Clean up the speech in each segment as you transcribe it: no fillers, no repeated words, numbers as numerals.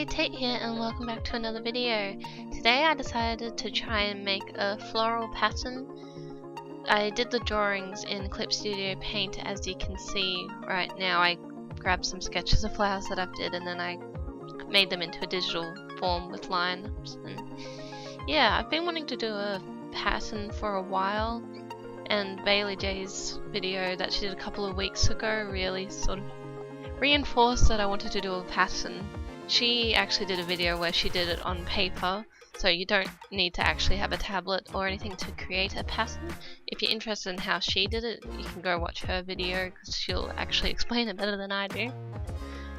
Hi, Tate here and welcome back to another video. Today I decided to try and make a floral pattern. I did the drawings in Clip Studio Paint, as you can see right now. I grabbed some sketches of flowers that I've did and then I made them into a digital form with lines. And yeah, I've been wanting to do a pattern for a while, and Bailey J's video that she did a couple of weeks ago really sort of reinforced that I wanted to do a pattern. She actually did a video where she did it on paper, so you don't need to actually have a tablet or anything to create a pattern. If you're interested in how she did it, you can go watch her video because she'll actually explain it better than I do.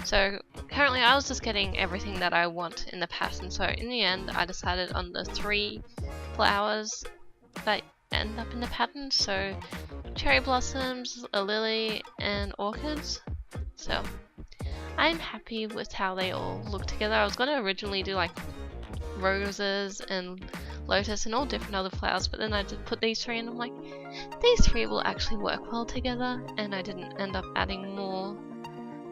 So currently I was just getting everything that I want in the pattern, so in the end I decided on the 3 flowers that end up in the pattern, so cherry blossoms, a lily and orchids. So I'm happy with how they all look together. I was going to originally do like roses and lotus and all different other flowers, but then I did put these 3 and I'm like, these 3 will actually work well together, and I didn't end up adding more.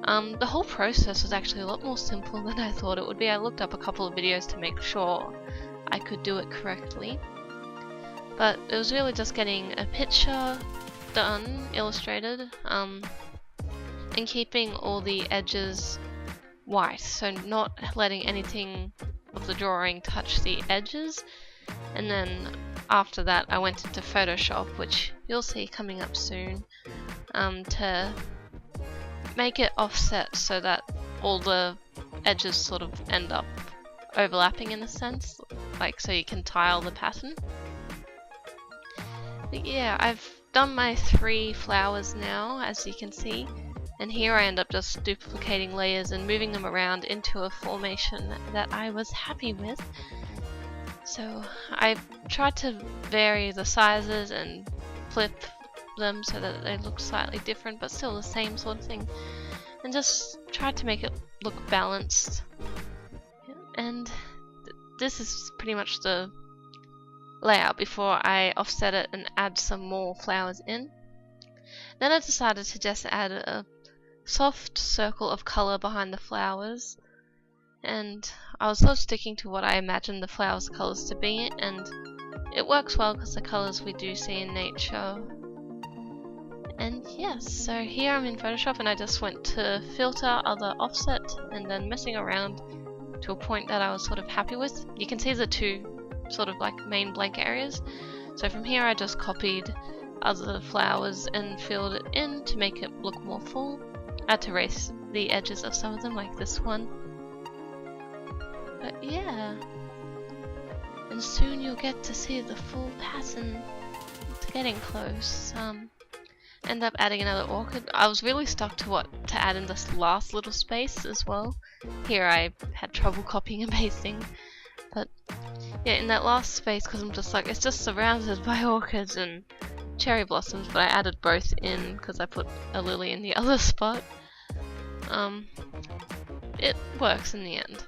The whole process was actually a lot more simple than I thought it would be. I looked up a couple of videos to make sure I could do it correctly, but it was really just getting a picture done, illustrated, and keeping all the edges white, so not letting anything of the drawing touch the edges. And then after that I went into Photoshop, which you'll see coming up soon, to make it offset so that all the edges sort of end up overlapping in a sense, like so you can tile the pattern. But yeah, I've done my 3 flowers now, as you can see. And here I end up just duplicating layers and moving them around into a formation that I was happy with. So I tried to vary the sizes and flip them so that they look slightly different but still the same sort of thing. And just tried to make it look balanced. And this is pretty much the layout before I offset it and add some more flowers in. Then I decided to just add a soft circle of color behind the flowers, and I was sort of sticking to what I imagined the flowers' colors to be, and it works well because the colors we do see in nature. And yes, so here I'm in Photoshop and I just went to filter, other offset, and then messing around to a point that I was sort of happy with. You can see the 2 sort of like main blank areas, so from here I just copied other flowers and filled it in to make it look more full. I had to erase the edges of some of them, like this one. But yeah, and soon you'll get to see the full pattern. It's getting close. End up adding another orchid. I was really stuck to what to add in this last little space as well. Here I had trouble copying and pasting, but yeah, in that last space, because I'm just like, it's just surrounded by orchids and cherry blossoms, but I added both in because I put a lily in the other spot. It works in the end.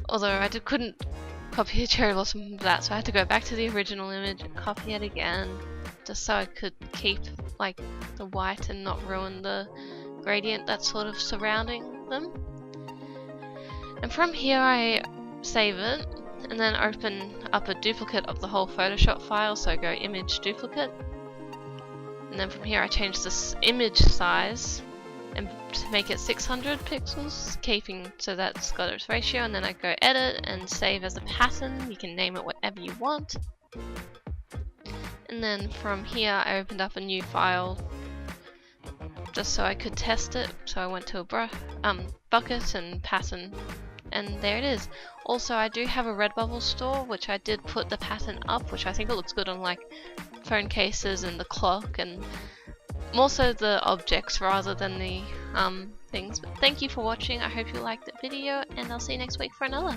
Although I couldn't copy a cherry blossom from that, so I had to go back to the original image and copy it again, just so I could keep like the white and not ruin the gradient that's sort of surrounding them. And from here I save it and then open up a duplicate of the whole Photoshop file, so go image duplicate, and then from here I change this image size and to make it 600 pixels, keeping so that's got its ratio, and then I go edit and save as a pattern. You can name it whatever you want. And then from here I opened up a new file just so I could test it, so I went to a bucket and pattern, and there it is. Also, I do have a Redbubble store, which I did put the pattern up, which I think it looks good on like phone cases and the clock, and more so the objects rather than the things. But thank you for watching. I hope you liked the video, and I'll see you next week for another.